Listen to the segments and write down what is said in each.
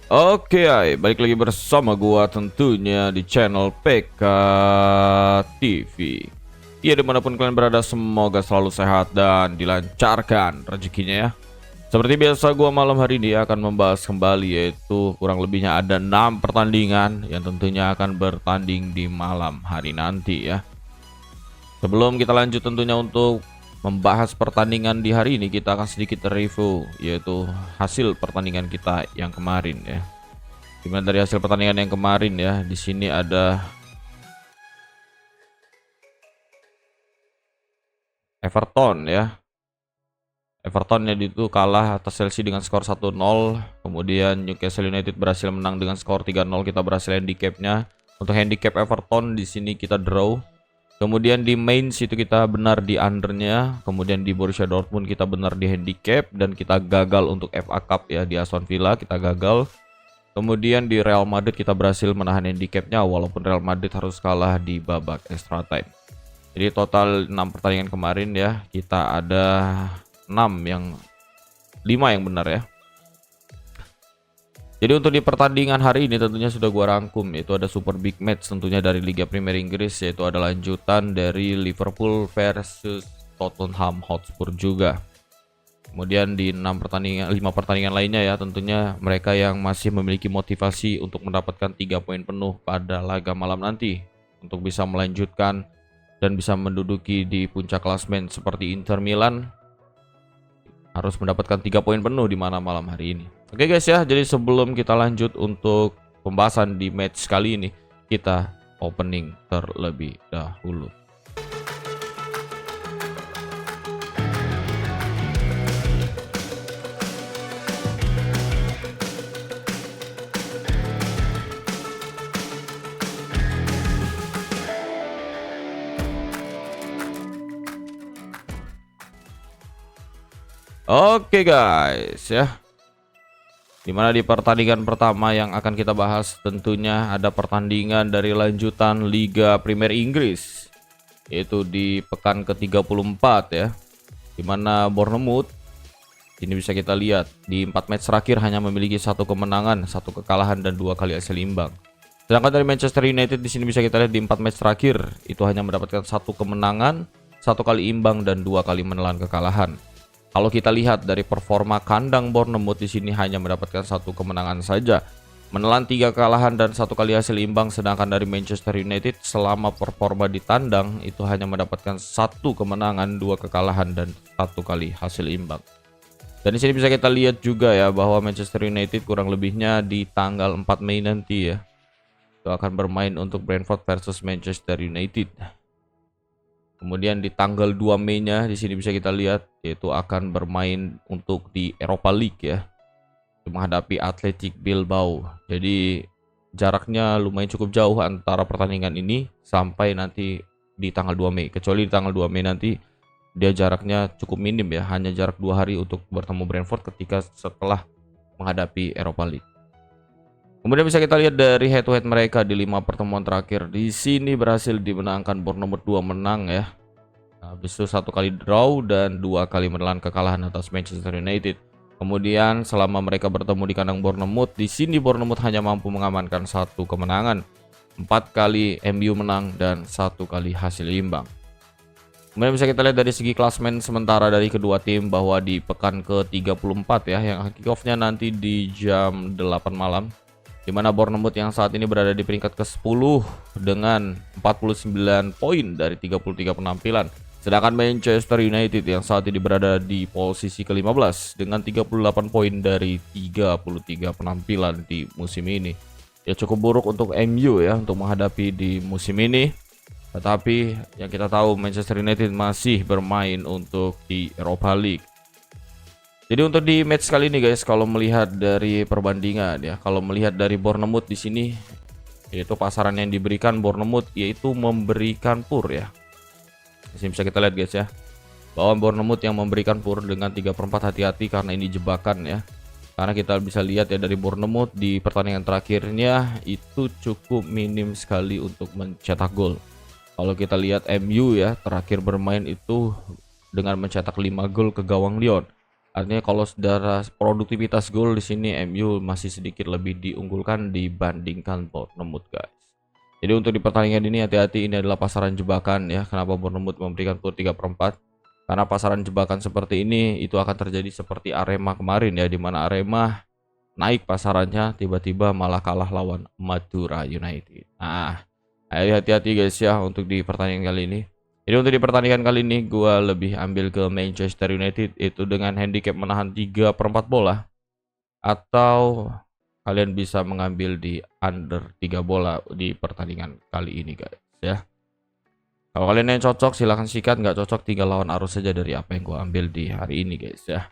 Oke, ay, balik lagi bersama gua tentunya di channel PK TV. Ya, dimanapun kalian berada, semoga selalu sehat dan dilancarkan rezekinya ya. Seperti biasa, gua malam hari ini akan membahas kembali, yaitu kurang lebihnya ada 6 pertandingan yang tentunya akan bertanding di malam hari nanti ya. Sebelum kita lanjut tentunya untuk membahas pertandingan di hari ini, kita akan sedikit review, yaitu hasil pertandingan kita yang kemarin ya. Dimana dari hasil pertandingan yang kemarin ya, di sini ada Everton ya. Everton yang itu kalah atas Chelsea dengan skor 1-0. Kemudian Newcastle United berhasil menang dengan skor 3-0. Kita berhasil handicapnya. Untuk handicap Everton di sini kita draw. Kemudian di mains itu kita benar di undernya. Kemudian di Borussia Dortmund kita benar di handicap dan kita gagal untuk FA Cup ya, di Aston Villa kita gagal. Kemudian di Real Madrid kita berhasil menahan handicapnya walaupun Real Madrid harus kalah di babak extra time. Jadi total 6 pertandingan kemarin ya, kita ada 5 yang benar ya. Jadi untuk di pertandingan hari ini tentunya sudah gua rangkum, yaitu ada super big match tentunya dari Liga Premier Inggris, yaitu ada lanjutan dari Liverpool versus Tottenham Hotspur juga. Kemudian di 5 pertandingan lainnya ya, tentunya mereka yang masih memiliki motivasi untuk mendapatkan 3 poin penuh pada laga malam nanti untuk bisa melanjutkan dan bisa menduduki di puncak klasemen seperti Inter Milan harus mendapatkan 3 poin penuh di mana malam hari ini. Oke guys ya, jadi sebelum kita lanjut untuk pembahasan di match kali ini, kita opening terlebih dahulu. Oke guys ya, dimana di pertandingan pertama yang akan kita bahas tentunya ada pertandingan dari lanjutan Liga Premier Inggris, yaitu di pekan ke-34 ya, dimana Bournemouth ini bisa kita lihat di 4 match terakhir hanya memiliki 1 kemenangan, 1 kekalahan dan 2 kali hasil imbang. Sedangkan dari Manchester United di sini bisa kita lihat di 4 match terakhir itu hanya mendapatkan 1 kemenangan, 1 kali imbang dan 2 kali menelan kekalahan. Kalau kita lihat dari performa kandang Bournemouth di sini hanya mendapatkan 1 kemenangan saja, menelan 3 kekalahan dan 1 kali hasil imbang. Sedangkan dari Manchester United selama performa di tandang itu hanya mendapatkan 1 kemenangan, 2 kekalahan dan 1 kali hasil imbang. Dan di sini bisa kita lihat juga ya bahwa Manchester United kurang lebihnya di tanggal 4 Mei nanti ya, itu akan bermain untuk Brentford versus Manchester United. Kemudian di tanggal 2 Mei-nya di sini bisa kita lihat yaitu akan bermain untuk di Europa League ya, menghadapi Athletic Bilbao. Jadi jaraknya lumayan cukup jauh antara pertandingan ini sampai nanti di tanggal 2 Mei. Kecuali di tanggal 2 Mei nanti dia jaraknya cukup minim ya, hanya jarak 2 hari untuk bertemu Brentford ketika setelah menghadapi Europa League. Kemudian bisa kita lihat dari head to head mereka di 5 pertemuan terakhir. Di sini berhasil dimenangkan Bournemouth 2 menang ya. Habis itu 1 kali draw dan 2 kali menelan kekalahan atas Manchester United. Kemudian selama mereka bertemu di kandang Bournemouth, di sini Bournemouth hanya mampu mengamankan 1 kemenangan, 4 kali MU menang dan 1 kali hasil imbang. Kemudian bisa kita lihat dari segi klasmen sementara dari kedua tim bahwa di pekan ke-34 ya, yang kick-off-nya nanti di jam 8 malam, di mana Bournemouth yang saat ini berada di peringkat ke-10 dengan 49 poin dari 33 penampilan. Sedangkan Manchester United yang saat ini berada di posisi ke-15 dengan 38 poin dari 33 penampilan di musim ini. Ya cukup buruk untuk MU ya untuk menghadapi di musim ini. Tetapi yang kita tahu Manchester United masih bermain untuk di Europa League. Jadi untuk di match kali ini guys, kalau melihat dari perbandingan ya, kalau melihat dari Bournemouth di sini, yaitu pasaran yang diberikan Bournemouth yaitu memberikan pur ya. Di sini bisa kita lihat guys ya, bahwa Bournemouth yang memberikan pur dengan 3/4, hati-hati karena ini jebakan ya. Karena kita bisa lihat ya dari Bournemouth di pertandingan terakhirnya itu cukup minim sekali untuk mencetak gol. Kalau kita lihat MU ya, terakhir bermain itu dengan mencetak 5 gol ke gawang Lyon. Artinya kalau secara produktivitas gol di sini MU masih sedikit lebih diunggulkan dibandingkan Bournemouth, guys. Jadi untuk di pertandingan ini hati-hati, ini adalah pasaran jebakan ya. Kenapa Bournemouth memberikan skor 3/4? Karena pasaran jebakan seperti ini itu akan terjadi seperti Arema kemarin ya, di mana Arema naik pasarannya tiba-tiba malah kalah lawan Madura United. Nah, ayo hati-hati guys ya untuk di pertandingan kali ini. Jadi untuk di pertandingan kali ini gua lebih ambil ke Manchester United itu dengan handicap menahan 3/4 bola, atau kalian bisa mengambil di under 3 bola di pertandingan kali ini guys ya. Kalau kalian yang cocok silahkan sikat, nggak cocok tinggal lawan arus saja dari apa yang gua ambil di hari ini guys ya.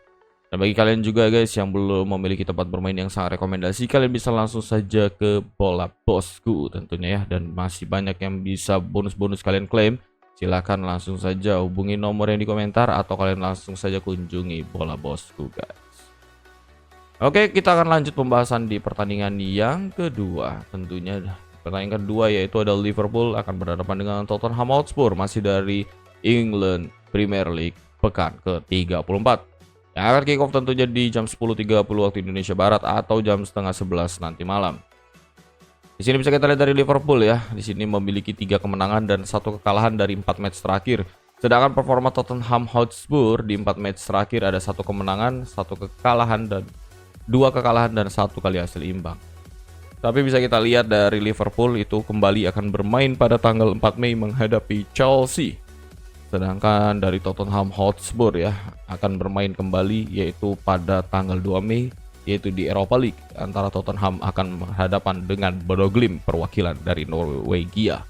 Dan bagi kalian juga guys yang belum memiliki tempat bermain yang sangat rekomendasi, kalian bisa langsung saja ke Bola Bosku tentunya ya. Dan masih banyak yang bisa bonus-bonus kalian klaim. Silahkan langsung saja hubungi nomor yang di komentar, atau kalian langsung saja kunjungi Bola Bosku guys. Oke, kita akan lanjut pembahasan di pertandingan yang kedua. Tentunya pertandingan kedua yaitu ada Liverpool akan berhadapan dengan Tottenham Hotspur, masih dari England Premier League pekan ke-34. Yang akan kick off tentunya di jam 10.30 waktu Indonesia Barat atau jam setengah 11 nanti malam. Di sini bisa kita lihat dari Liverpool ya. Di sini memiliki 3 kemenangan dan 1 kekalahan dari 4 match terakhir. Sedangkan performa Tottenham Hotspur di 4 match terakhir ada 1 kemenangan, 1 kekalahan dan 2 kekalahan dan 1 kali hasil imbang. Tapi bisa kita lihat dari Liverpool itu kembali akan bermain pada tanggal 4 Mei menghadapi Chelsea. Sedangkan dari Tottenham Hotspur ya akan bermain kembali yaitu pada tanggal 2 Mei yaitu di Europa League, antara Tottenham akan berhadapan dengan Bodo Glimt perwakilan dari Norwegia.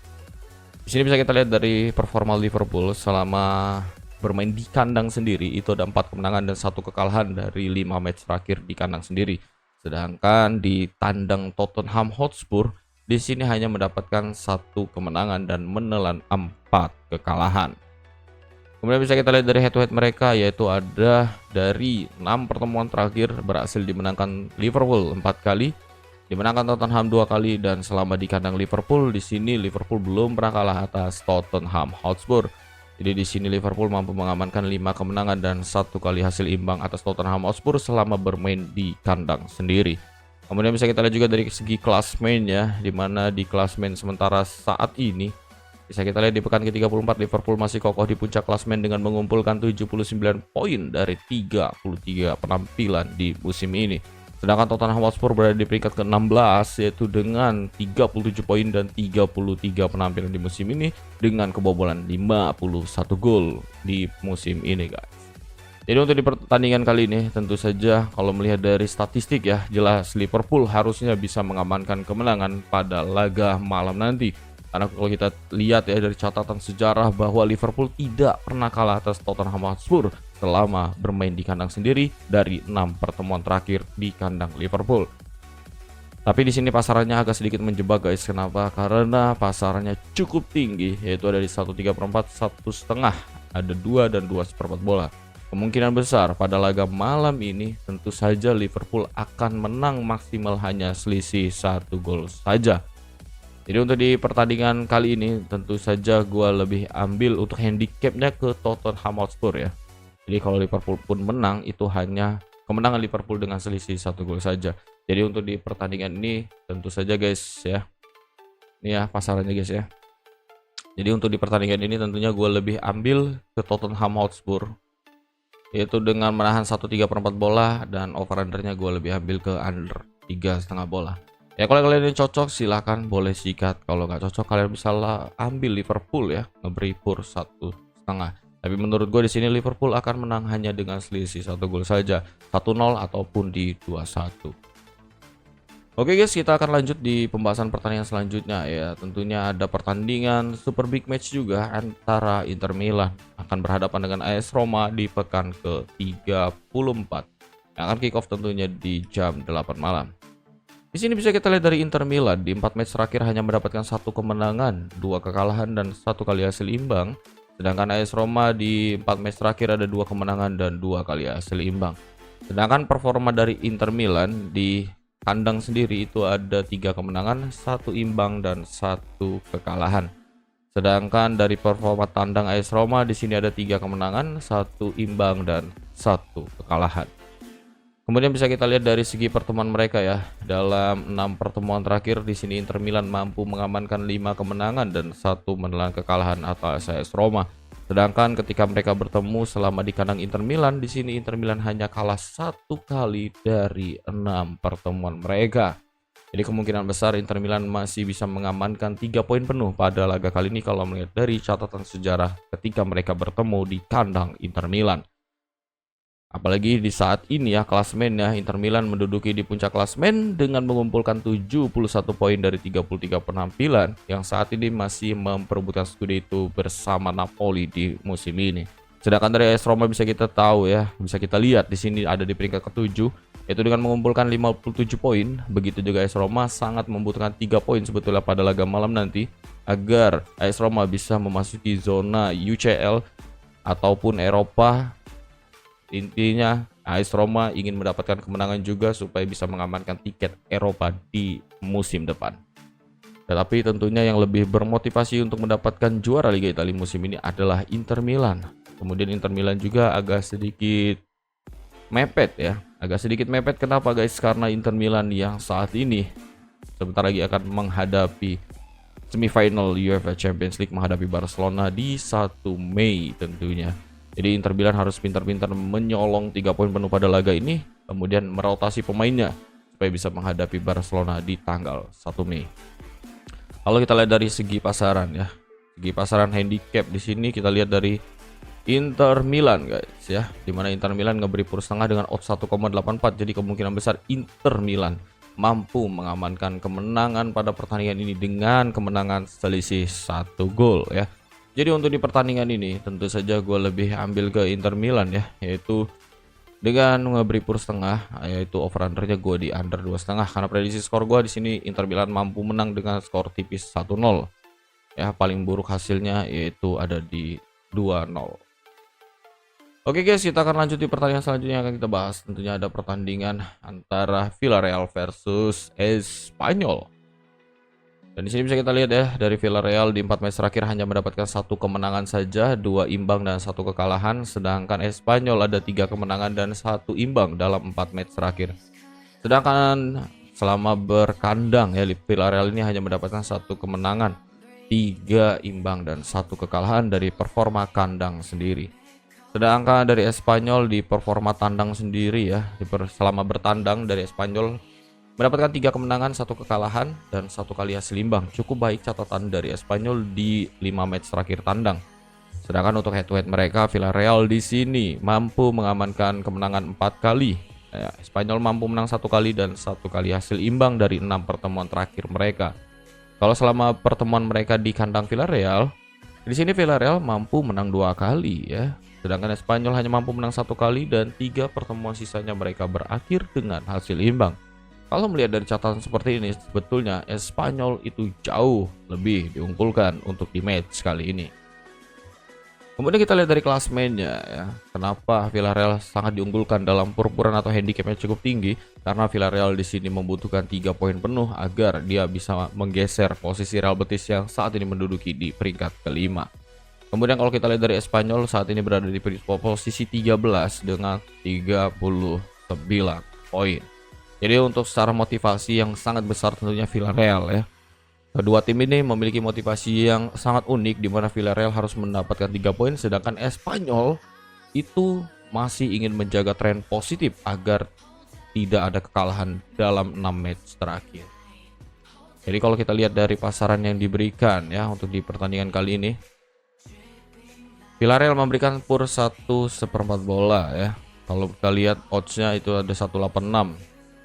Di sini bisa kita lihat dari performa Liverpool selama bermain di kandang sendiri itu ada 4 kemenangan dan 1 kekalahan dari 5 match terakhir di kandang sendiri. Sedangkan di tandang Tottenham Hotspur di sini hanya mendapatkan 1 kemenangan dan menelan 4 kekalahan. Kemudian bisa kita lihat dari head to head mereka, yaitu ada dari 6 pertemuan terakhir berhasil dimenangkan Liverpool 4 kali, dimenangkan Tottenham 2 kali, dan selama di kandang Liverpool di sini Liverpool belum pernah kalah atas Tottenham Hotspur. Jadi di sini Liverpool mampu mengamankan 5 kemenangan dan 1 kali hasil imbang atas Tottenham Hotspur selama bermain di kandang sendiri. Kemudian bisa kita lihat juga dari segi klasmen ya, di mana di klasmen sementara saat ini bisa kita lihat di pekan ke-34 Liverpool masih kokoh di puncak klasmen dengan mengumpulkan 79 poin dari 33 penampilan di musim ini. Sedangkan Tottenham Hotspur berada di peringkat ke-16 yaitu dengan 37 poin dan 33 penampilan di musim ini dengan kebobolan 51 gol di musim ini guys. Jadi untuk di pertandingan kali ini tentu saja kalau melihat dari statistik ya, jelas Liverpool harusnya bisa mengamankan kemenangan pada laga malam nanti. Karena kalau kita lihat ya dari catatan sejarah bahwa Liverpool tidak pernah kalah atas Tottenham Hotspur selama bermain di kandang sendiri dari 6 pertemuan terakhir di kandang Liverpool. Tapi di sini pasarannya agak sedikit menjebak guys. Kenapa? Karena pasarannya cukup tinggi, yaitu ada di 1/3, 1/2, ada 2 dan 2/4 bola. Kemungkinan besar pada laga malam ini tentu saja Liverpool akan menang maksimal hanya selisih 1 gol saja. Jadi untuk di pertandingan kali ini tentu saja gue lebih ambil untuk handicapnya ke Tottenham Hotspur ya. Jadi kalau Liverpool pun menang itu hanya kemenangan Liverpool dengan selisih 1 gol saja. Jadi untuk di pertandingan ini tentu saja guys ya, ini ya pasarannya guys ya. Jadi untuk di pertandingan ini tentunya gue lebih ambil ke Tottenham Hotspur, yaitu dengan menahan 1/3 bola, dan over undernya gue lebih ambil ke under 3,5 bola. Ya kalau kalian yang cocok silahkan boleh sikat, kalau nggak cocok kalian bisa ambil Liverpool ya, ngeberi pur 1,5. Tapi menurut gue di sini Liverpool akan menang hanya dengan selisih 1 gol saja, 1-0 ataupun di 2-1. Oke guys, kita akan lanjut di pembahasan pertandingan selanjutnya ya. Tentunya ada pertandingan super big match juga antara Inter Milan akan berhadapan dengan AS Roma di pekan ke-34 yang akan kick off tentunya di jam 8 malam. Di sini bisa kita lihat dari Inter Milan di 4 match terakhir hanya mendapatkan 1 kemenangan, 2 kekalahan dan 1 kali hasil imbang. Sedangkan AS Roma di 4 match terakhir ada 2 kemenangan dan 2 kali hasil imbang. Sedangkan performa dari Inter Milan di kandang sendiri itu ada 3 kemenangan, 1 imbang dan 1 kekalahan. Sedangkan dari performa tandang AS Roma di sini ada 3 kemenangan, 1 imbang dan 1 kekalahan. Kemudian bisa kita lihat dari segi pertemuan mereka ya. Dalam 6 pertemuan terakhir di sini Inter Milan mampu mengamankan 5 kemenangan dan 1 menelan kekalahan atas AS Roma. Sedangkan ketika mereka bertemu selama di kandang Inter Milan, di sini Inter Milan hanya kalah 1 kali dari 6 pertemuan mereka. Jadi kemungkinan besar Inter Milan masih bisa mengamankan 3 poin penuh pada laga kali ini kalau melihat dari catatan sejarah ketika mereka bertemu di kandang Inter Milan. Apalagi di saat ini ya klasemennya Inter Milan menduduki di puncak klasemen dengan mengumpulkan 71 poin dari 33 penampilan yang saat ini masih memperebutkan Scudetto bersama Napoli di musim ini. Sedangkan dari AS Roma bisa kita tahu ya, bisa kita lihat di sini ada di peringkat ke-7 yaitu dengan mengumpulkan 57 poin. Begitu juga AS Roma sangat membutuhkan 3 poin sebetulnya pada laga malam nanti agar AS Roma bisa memasuki zona UCL ataupun Eropa. Intinya AS Roma ingin mendapatkan kemenangan juga supaya bisa mengamankan tiket Eropa di musim depan. Tetapi tentunya yang lebih bermotivasi untuk mendapatkan juara Liga Italia musim ini adalah Inter Milan. Kemudian Inter Milan juga agak sedikit mepet ya. Agak sedikit mepet kenapa guys? Karena Inter Milan yang saat ini sebentar lagi akan menghadapi semifinal UEFA Champions League menghadapi Barcelona di 1 Mei tentunya. Jadi Inter Milan harus pintar-pintar menyolong 3 poin penuh pada laga ini, kemudian merotasi pemainnya supaya bisa menghadapi Barcelona di tanggal 1 Mei. Kalau kita lihat dari segi pasaran ya, segi pasaran handicap di sini kita lihat dari Inter Milan guys ya, dimana Inter Milan ngeberi pur setengah dengan odds 1,84, jadi kemungkinan besar Inter Milan mampu mengamankan kemenangan pada pertandingan ini dengan kemenangan selisih 1 gol ya. Jadi untuk di pertandingan ini tentu saja gue lebih ambil ke Inter Milan ya, yaitu dengan ngeberi pur setengah, yaitu over undernya gue di under 2,5 karena prediksi skor gue di sini Inter Milan mampu menang dengan skor tipis 1-0 ya, paling buruk hasilnya yaitu ada di 2-0. Oke guys, kita akan lanjut di pertandingan selanjutnya yang akan kita bahas. Tentunya ada pertandingan antara Villarreal versus Espanyol. Dan di sini bisa kita lihat ya, dari Villarreal di 4 match terakhir hanya mendapatkan 1 kemenangan saja, 2 imbang dan 1 kekalahan. Sedangkan Espanyol ada 3 kemenangan dan 1 imbang dalam 4 match terakhir. Sedangkan selama berkandang ya, Villarreal ini hanya mendapatkan 1 kemenangan, 3 imbang dan 1 kekalahan dari performa kandang sendiri. Sedangkan dari Espanyol di performa tandang sendiri ya, selama bertandang dari Espanyol mendapatkan 3 kemenangan, 1 kekalahan, dan 1 kali hasil imbang. Cukup baik catatan dari Espanyol di 5 match terakhir tandang. Sedangkan untuk head to head mereka, Villarreal di sini mampu mengamankan kemenangan 4 kali. Ya, Espanyol mampu menang 1 kali dan 1 kali hasil imbang dari 6 pertemuan terakhir mereka. Kalau selama pertemuan mereka di kandang Villarreal, di sini Villarreal mampu menang 2 kali ya. Sedangkan Espanyol hanya mampu menang 1 kali dan 3 pertemuan sisanya mereka berakhir dengan hasil imbang. Kalau melihat dari catatan seperti ini, sebetulnya Espanyol itu jauh lebih diunggulkan untuk di match kali ini. Kemudian kita lihat dari klasemennya ya. Kenapa Villarreal sangat diunggulkan dalam purpuran atau handicapnya cukup tinggi? Karena Villarreal di sini membutuhkan 3 poin penuh agar dia bisa menggeser posisi Real Betis yang saat ini menduduki di peringkat kelima. Kemudian kalau kita lihat dari Espanyol saat ini berada di posisi 13 dengan 39 poin. Jadi untuk secara motivasi yang sangat besar tentunya Villarreal ya. Kedua tim ini memiliki motivasi yang sangat unik di mana Villarreal harus mendapatkan 3 poin sedangkan Espanyol itu masih ingin menjaga tren positif agar tidak ada kekalahan dalam 6 match terakhir. Jadi kalau kita lihat dari pasaran yang diberikan ya untuk di pertandingan kali ini, Villarreal memberikan pur 1/4 bola ya. Kalau kita lihat oddsnya itu ada 186.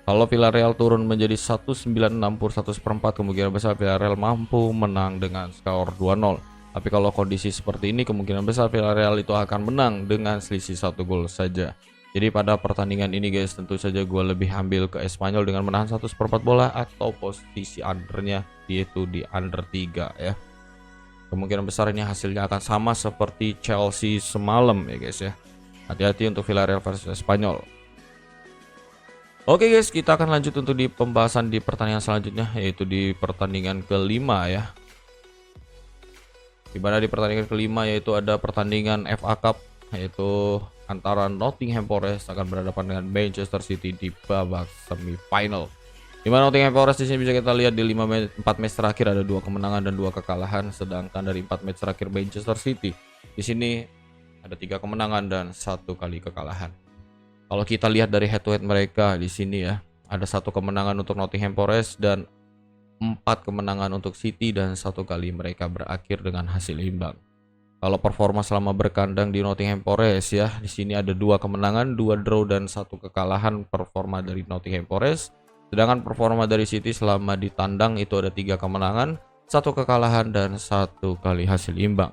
Kalau Villarreal turun menjadi 196 pur 1/4, kemungkinan besar Villarreal mampu menang dengan skor 2-0. Tapi kalau kondisi seperti ini kemungkinan besar Villarreal itu akan menang dengan selisih 1 gol saja. Jadi pada pertandingan ini guys, tentu saja gue lebih ambil ke Espanyol dengan menahan 1/4 bola atau posisi undernya yaitu di under 3 ya. Kemungkinan besar ini hasilnya akan sama seperti Chelsea semalam ya guys ya. Hati-hati untuk Villarreal versus Espanyol. Oke guys, kita akan lanjut untuk di pembahasan di pertandingan selanjutnya, yaitu di pertandingan kelima ya. Dimana di pertandingan kelima yaitu ada pertandingan FA Cup, yaitu antara Nottingham Forest akan berhadapan dengan Manchester City di babak semifinal. Dimana Nottingham Forest di sini bisa kita lihat di 4 match terakhir ada 2 kemenangan dan 2 kekalahan, sedangkan dari 4 match terakhir Manchester City di sini ada 3 kemenangan dan 1 kali kekalahan. Kalau kita lihat dari head to head mereka di sini ya, ada 1 kemenangan untuk Nottingham Forest dan 4 kemenangan untuk City, dan 1 kali mereka berakhir dengan hasil imbang. Kalau performa selama berkandang di Nottingham Forest ya, di sini ada 2 kemenangan, 2 draw dan 1 kekalahan performa dari Nottingham Forest. Sedangkan performa dari City selama di tandang itu ada 3 kemenangan, 1 kekalahan dan 1 kali hasil imbang.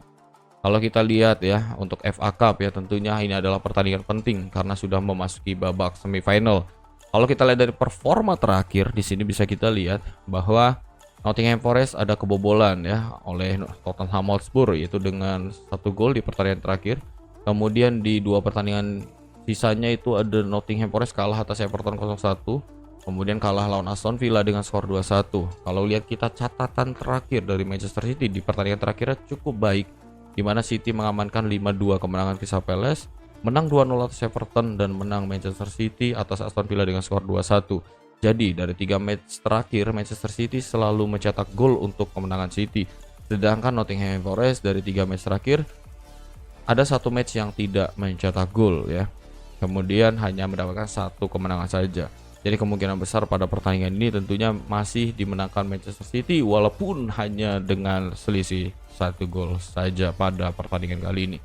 Kalau kita lihat ya untuk FA Cup ya, tentunya ini adalah pertandingan penting karena sudah memasuki babak semifinal. Kalau kita lihat dari performa terakhir di sini bisa kita lihat bahwa Nottingham Forest ada kebobolan ya oleh Tottenham Hotspur, yaitu dengan 1 gol di pertandingan terakhir. Kemudian di 2 pertandingan sisanya itu ada Nottingham Forest kalah atas Everton 0-1. Kemudian kalah lawan Aston Villa dengan skor 2-1. Kalau lihat kita catatan terakhir dari Manchester City di pertandingan terakhirnya cukup baik, di mana City mengamankan 5-2 kemenangan Crystal Palace, menang 2-0 atas Everton, dan menang Manchester City atas Aston Villa dengan skor 2-1. Jadi dari 3 match terakhir Manchester City selalu mencetak gol untuk kemenangan City. Sedangkan Nottingham Forest dari 3 match terakhir ada 1 match yang tidak mencetak gol ya. Kemudian hanya mendapatkan 1 kemenangan saja. Jadi kemungkinan besar pada pertandingan ini tentunya masih dimenangkan Manchester City, walaupun hanya dengan selisih 1 gol saja pada pertandingan kali ini.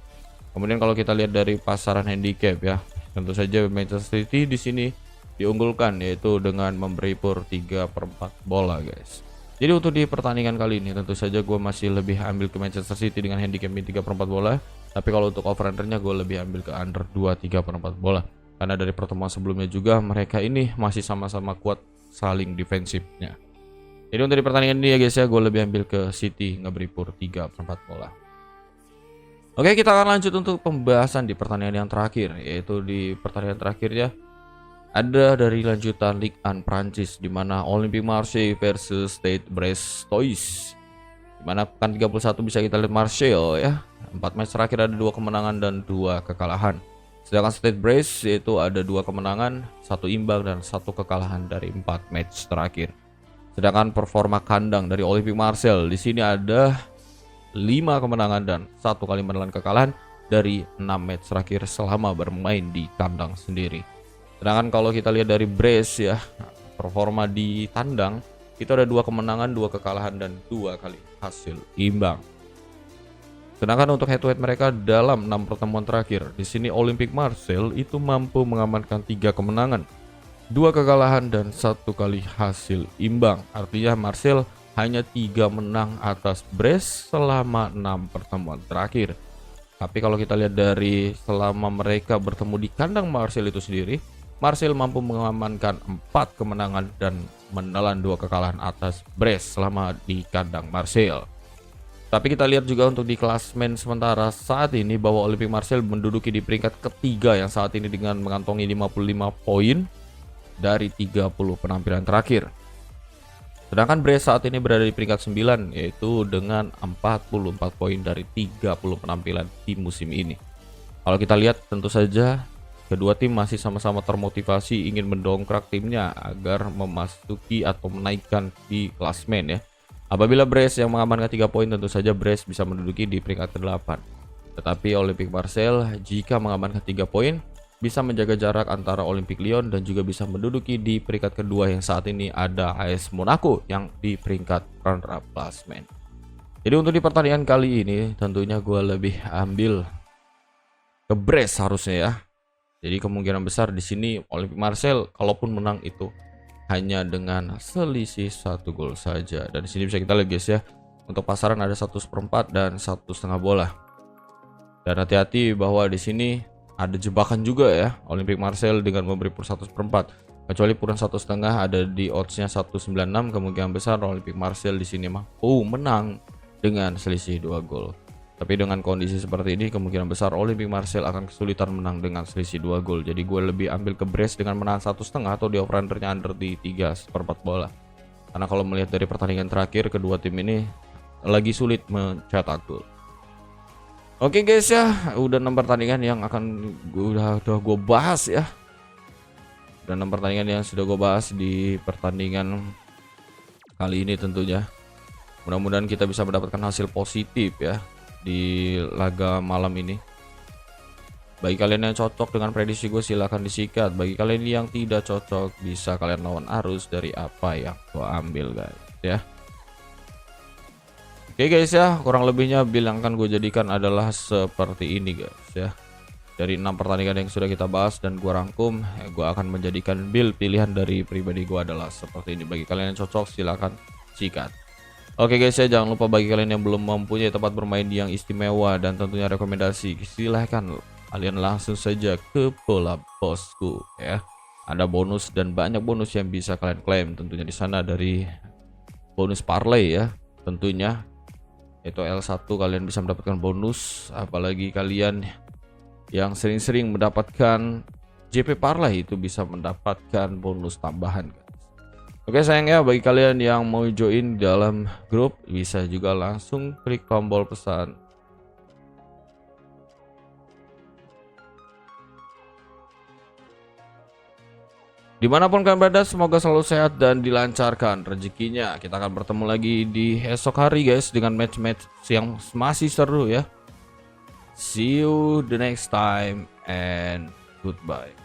Kemudian kalau kita lihat dari pasaran handicap ya, tentu saja Manchester City di sini diunggulkan, yaitu dengan memberi pur 3/4 bola guys. Jadi untuk di pertandingan kali ini tentu saja gue masih lebih ambil ke Manchester City dengan handicap 3/4 bola. Tapi kalau untuk over undernya gue lebih ambil ke under 2/3/4 bola, karena dari pertemuan sebelumnya juga mereka ini masih sama-sama kuat saling defensifnya. Jadi untuk di pertandingan ini ya guys ya, gue lebih ambil ke City ngeberi pur 3/4 bola. Oke, kita akan lanjut untuk pembahasan di pertandingan yang terakhir, yaitu di pertandingan terakhirnya ada dari lanjutan Ligue 1 Prancis, di mana Olympique Marseille versus Stade Brestois. Di mana pekan 31 bisa kita lihat Marseille ya, 4 match terakhir ada 2 kemenangan dan 2 kekalahan. Sedangkan Stade Brest yaitu ada 2 kemenangan, 1 imbang dan 1 kekalahan dari 4 match terakhir. Sedangkan performa kandang dari Olympique Marseille di sini ada 5 kemenangan dan 1 kali menelan kekalahan dari 6 match terakhir selama bermain di kandang sendiri. Sedangkan kalau kita lihat dari Brest ya, performa di tandang itu ada 2 kemenangan, 2 kekalahan dan 2 kali hasil imbang. Sedangkan untuk head to head mereka dalam 6 pertemuan terakhir, di sini Olympique Marseille itu mampu mengamankan 3 kemenangan, 2 kekalahan dan 1 kali hasil imbang. Artinya Marseille hanya 3 menang atas Brest selama 6 pertemuan terakhir. Tapi kalau kita lihat dari selama mereka bertemu di kandang Marseille itu sendiri, Marseille mampu mengamankan 4 kemenangan dan menelan 2 kekalahan atas Brest selama di kandang Marseille. Tapi kita lihat juga untuk di klasmen sementara saat ini bahwa Olympique Marseille menduduki di peringkat ketiga yang saat ini dengan mengantongi 55 poin dari 30 penampilan terakhir. Sedangkan Brest saat ini berada di peringkat 9, yaitu dengan 44 poin dari 30 penampilan di musim ini. Kalau kita lihat tentu saja kedua tim masih sama-sama termotivasi ingin mendongkrak timnya agar memasuki atau menaikkan di klasmen ya. Apabila Brest yang mengamankan 3 poin, tentu saja Brest bisa menduduki di peringkat ke-8. Tetapi Olympique Marseille jika mengamankan 3 poin bisa menjaga jarak antara Olympique Lyon dan juga bisa menduduki di peringkat kedua yang saat ini ada AS Monaco yang di peringkat runner-up klasmen. Jadi untuk di pertandingan kali ini tentunya gue lebih ambil ke Brest harusnya ya. Jadi kemungkinan besar di sini Olympique Marseille kalaupun menang itu hanya dengan selisih 1 gol saja. Dan di sini bisa kita lihat guys ya, untuk pasaran ada 1/4 dan 1,5 bola. Dan hati-hati bahwa di sini ada jebakan juga ya Olympique Marseille dengan memberi pur 1/4. Kecuali puran 1,5 ada di oddsnya 1,96, kemungkinan besar Olympique Marseille di sini mampu menang dengan selisih 2 gol. Tapi dengan kondisi seperti ini kemungkinan besar Olympique Marseille akan kesulitan menang dengan selisih 2 gol. Jadi gue lebih ambil ke Brest dengan menang 1,5 atau di over undernya under di 3/4 bola. Karena kalau melihat dari pertandingan terakhir kedua tim ini lagi sulit mencetak gol. Oke guys ya, udah 6 pertandingan yang akan udah gue bahas ya. Udah 6 pertandingan yang sudah gue bahas di pertandingan kali ini tentunya. Mudah-mudahan kita bisa mendapatkan hasil positif ya di laga malam ini. Bagi kalian yang cocok dengan prediksi gue silahkan disikat. Bagi kalian yang tidak cocok bisa kalian lawan arus dari apa yang gue ambil guys ya. Oke guys ya, kurang lebihnya build yang akan gue jadikan adalah seperti ini guys ya. Dari 6 pertandingan yang sudah kita bahas dan gue rangkum, gue akan menjadikan build pilihan dari pribadi gue adalah seperti ini. Bagi kalian yang cocok silahkan sikat. Oke guys ya, jangan lupa bagi kalian yang belum mempunyai tempat bermain yang istimewa dan tentunya rekomendasi, silahkan kalian langsung saja ke Bola Bosku ya. Ada bonus dan banyak bonus yang bisa kalian klaim tentunya di sana, dari bonus parlay ya tentunya. Itu L1 kalian bisa mendapatkan bonus, apalagi kalian yang sering-sering mendapatkan JP parlay itu bisa mendapatkan bonus tambahan guys. Oke sayangnya, bagi kalian yang mau join dalam grup bisa juga langsung klik tombol pesan. Dimanapun kalian berada, semoga selalu sehat dan dilancarkan rezekinya. Kita akan bertemu lagi di esok hari guys, dengan match-match yang masih seru ya. See you the next time and goodbye.